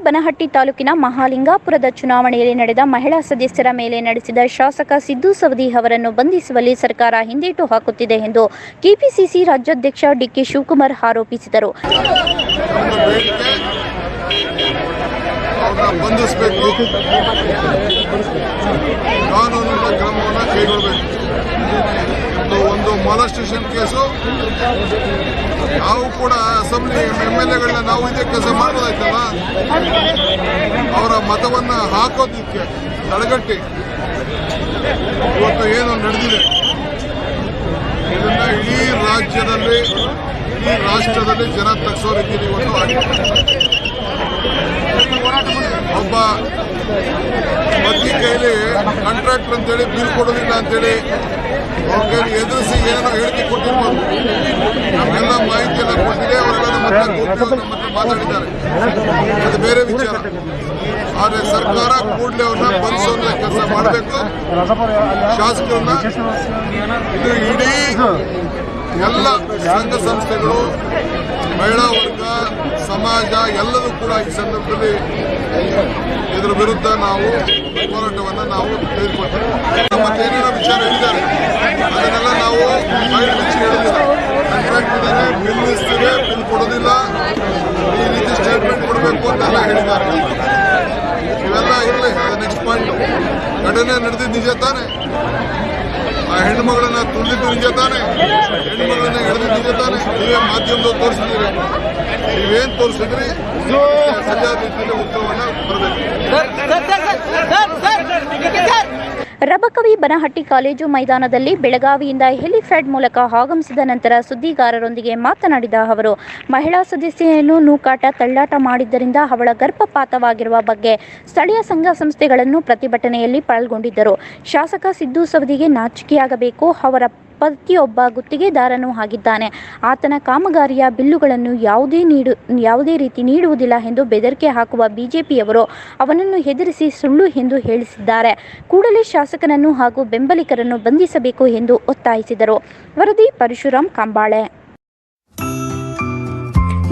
ಬನಹಟ್ಟಿ ತಾಲೂಕಿನ ಮಹಾಲಿಂಗಾಪುರದ ಚುನಾವಣೆಯಲ್ಲಿ ನಡೆದ ಮಹಿಳಾ ಸದಸ್ಯರ ಮೇಲೆ ನಡೆಸಿದ ಶಾಸಕ ಸಿದ್ದು ಸವದಿ ಅವರನ್ನು ಬಂಧಿಸುವಲ್ಲಿ ಸರ್ಕಾರ ಹಿಂದೇಟು ಹಾಕುತ್ತಿದೆ ಎಂದು ಕೆಪಿಸಿಸಿ ರಾಜ್ಯಾಧ್ಯಕ್ಷ ಡಿಕೆ ಶಿವಕುಮಾರ್ ಆರೋಪಿಸಿದರು. ಒಂದು ಮಾಲಸ್ಟೇಷನ್ ಕೇಸು ನಾವು ಕೂಡ ಅಸೆಂಬ್ಲಿ MLAಗಳನ್ನ ನಾವು ಇದೇ ಕೆಲಸ ಮಾಡೋದಾಯ್ತಲ್ಲ, ಅವರ ಮತವನ್ನ ಹಾಕೋದಿಕ್ಕೆ ತಡೆಗಟ್ಟಿ ಇವತ್ತು ಏನು ನಡೆದಿದೆ ಇದನ್ನ ಇಡೀ ರಾಜ್ಯದಲ್ಲಿ ಇಡೀ ರಾಷ್ಟ್ರದಲ್ಲಿ ಜನ ತಗ್ಸೋ ರೀತಿಯಲ್ಲಿ ಇವತ್ತು ಆಗಿದೆ. ಒಬ್ಬ ಮಧ್ಯ ಕೈಲಿ ಕಾಂಟ್ರಾಕ್ಟರ್ ಅಂತೇಳಿ ಬಿಲ್ ಕೊಡೋದಿಲ್ಲ ಅಂತೇಳಿ ಅವ್ರ ಕೈಲಿ ಎದುರಿಸಿ ಏನೋ ಹೇಳಿಕೆ ಕೊಟ್ಟಿರ್ಬೋದು. ನಮ್ಮೆಲ್ಲ ಮಾಹಿತಿಯೆಲ್ಲ ಕೊಟ್ಟಿದೆ, ಅವರೆಲ್ಲ ನಮ್ಮ ಹತ್ರ ಮಾತಾಡಿದ್ದಾರೆ, ಅದು ಬೇರೆ ವಿಚಾರ. ಆದರೆ ಸರ್ಕಾರ ಕೂಡಲೇ ಅವ್ರನ್ನ ಬಂಧಿಸೋದ್ರ ಕೆಲಸ ಮಾಡಬೇಕು. ಶಾಸಕರನ್ನ ಇದು ಇಡೀ ಎಲ್ಲ ಸಂಘ ಸಂಸ್ಥೆಗಳು, ಮಹಿಳಾ ವರ್ಗ, ಸಮಾಜ ಎಲ್ಲರೂ ಕೂಡ ಈ ಸಂದರ್ಭದಲ್ಲಿ ಇದರ ವಿರುದ್ಧ ನಾವು ಹೋರಾಟವನ್ನು ನಾವು ತೆಗೆದುಕೊಳ್ತೇವೆ. ಮತ್ತೇನೇನೋ ವಿಚಾರ ಹೇಳಿದ್ದಾರೆ ಅದನ್ನೆಲ್ಲ ನಾವು ಮುಚ್ಚಿ ಹೇಳೋದಿಲ್ಲ. ಕಾಂಟ್ರಾಕ್ಟ್ ಇದ್ದಾರೆ, ಬಿಲ್ ಇಸ್ತೀವಿ, ಬಿಲ್ ಕೊಡೋದಿಲ್ಲ, ಈ ರೀತಿ ಸ್ಟೇಟ್ಮೆಂಟ್ ಕೊಡಬೇಕು ಅಂತೆಲ್ಲ ಹೇಳಿದ್ದಾರೆ. ಇವೆಲ್ಲ ಇರಲಿ, ಅದು ನೆಕ್ಸ್ಟ್ ಪಾಯಿಂಟ್. ಘಟನೆ ನಡೆದಿದ್ದು ನಿಜ ತಾನೆ, ಆ ಹೆಣ್ಣುಮಗಳನ್ನ ತುಳಿದಿದ್ದು ನಿಜ ತಾನೆ, ಹೆಣ್ಣುಮಗಳನ್ನ ಹಿಡಿದಿದ್ದು ನಿಜ ತಾನೆ. ನೀವೇ ಮಾಧ್ಯಮದವ್ರು ತೋರಿಸಿದ್ದೀರಿ, ನೀವೇನು ತೋರಿಸಿದ್ರಿ ಸರಿಯಾದ ರೀತಿಯಲ್ಲಿ ಉತ್ತರವನ್ನು ಬರಬೇಕು. ರಬಕವಿ ಬನಹಟ್ಟಿ ಕಾಲೇಜು ಮೈದಾನದಲ್ಲಿ ಬೆಳಗಾವಿಯಿಂದ ಹೆಲಿಪ್ಯಾಡ್ ಮೂಲಕ ಆಗಮಿಸಿದ ನಂತರ ಸುದ್ದಿಗಾರರೊಂದಿಗೆ ಮಾತನಾಡಿದ ಅವರು, ಮಹಿಳಾ ಸದಸ್ಯೆಯನ್ನು ನೂಕಾಟ ತಳ್ಳಾಟ ಮಾಡಿದ್ದರಿಂದ ಅವಳ ಗರ್ಭಪಾತವಾಗಿರುವ ಬಗ್ಗೆ ಸ್ಥಳೀಯ ಸಂಘ ಸಂಸ್ಥೆಗಳನ್ನು ಪ್ರತಿಭಟನೆಯಲ್ಲಿ ಪಾಲ್ಗೊಂಡಿದ್ದರು. ಶಾಸಕ ಸಿದ್ದು ಸವದಿಗೆ ನಾಚಿಕೆಯಾಗಬೇಕು. ಅವರ ಪತಿಯೊಬ್ಬ ಗುತ್ತಿಗೆದಾರನೂ ಆಗಿದ್ದಾನೆ. ಆತನ ಕಾಮಗಾರಿಯ ಬಿಲ್ಲುಗಳನ್ನು ಯಾವುದೇ ರೀತಿ ನೀಡುವುದಿಲ್ಲ ಎಂದು ಬೆದರಿಕೆ ಹಾಕುವ ಬಿಜೆಪಿಯವರು ಅವನನ್ನು ಹೆದರಿಸಿ ಸುಳ್ಳು ಎಂದು ಹೇಳಿಸಿದ್ದಾರೆ. ಕೂಡಲೇ ಶಾಸಕನನ್ನು ಹಾಗೂ ಬೆಂಬಲಿಗರನ್ನು ಬಂಧಿಸಬೇಕು ಎಂದು ಒತ್ತಾಯಿಸಿದರು. ವರದಿ ಪರಶುರಾಮ್ ಕಂಬಾಳೆ.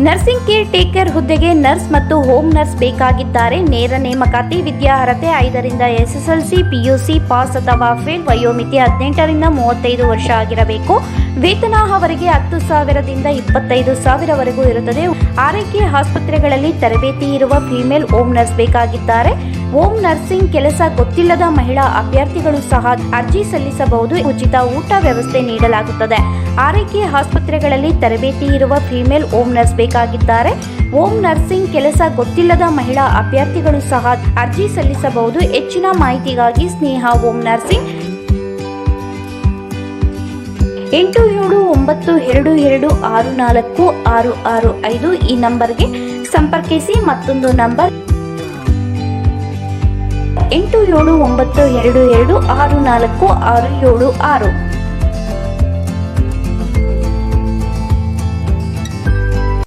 ನರ್ಸಿಂಗ್ ಕೇರ್ ಟೇಕರ್ ಹುದ್ದೆಗೆ ನರ್ಸ್ ಮತ್ತು ಹೋಮ್ ನರ್ಸ್ ಬೇಕಾಗಿದ್ದಾರೆ. ನೇರ ನೇಮಕಾತಿ. ವಿದ್ಯಾರ್ಹತೆ 5ರಿಂದ SSLC, PUC ಪಾಸ್ ಅಥವಾ ಫೇಲ್. ವಯೋಮಿತಿ 18ರಿಂದ 35 ವರ್ಷ ಆಗಿರಬೇಕು. ವೇತನ ಅವರಿಗೆ 10,000ದಿಂದ 25,000ವರೆಗೂ ಇರುತ್ತದೆ. ಆರೈಕೆ ಆಸ್ಪತ್ರೆಗಳಲ್ಲಿ ತರಬೇತಿ ಇರುವ ಫಿಮೇಲ್ ಹೋಮ್ ನರ್ಸ್ ಬೇಕಾಗಿದ್ದಾರೆ. ಹೋಮ್ ನರ್ಸಿಂಗ್ ಕೆಲಸ ಗೊತ್ತಿಲ್ಲದ ಮಹಿಳಾ ಅಭ್ಯರ್ಥಿಗಳು ಸಹ ಅರ್ಜಿ ಸಲ್ಲಿಸಬಹುದು. ಉಚಿತ ಊಟ ವ್ಯವಸ್ಥೆ ನೀಡಲಾಗುತ್ತದೆ. ಆರೈಕೆ ಆಸ್ಪತ್ರೆಗಳಲ್ಲಿ ತರಬೇತಿ ಇರುವ ಫಿಮೇಲ್ ಹೋಮ್ ನರ್ಸ್ ಬೇಕಾಗಿದ್ದಾರೆ. ಹೋಮ್ ನರ್ಸಿಂಗ್ ಕೆಲಸ ಗೊತ್ತಿಲ್ಲದ ಮಹಿಳಾ ಅಭ್ಯರ್ಥಿಗಳು ಸಹ ಅರ್ಜಿ ಸಲ್ಲಿಸಬಹುದು. ಹೆಚ್ಚಿನ ಮಾಹಿತಿಗಾಗಿ ಸ್ನೇಹ ಹೋಮ್ ನರ್ಸಿಂಗ್ 8792264665 ಈ ನಂಬರ್ಗೆ ಸಂಪರ್ಕಿಸಿ. ಮತ್ತೊಂದು ನಂಬರ್ 8792264676.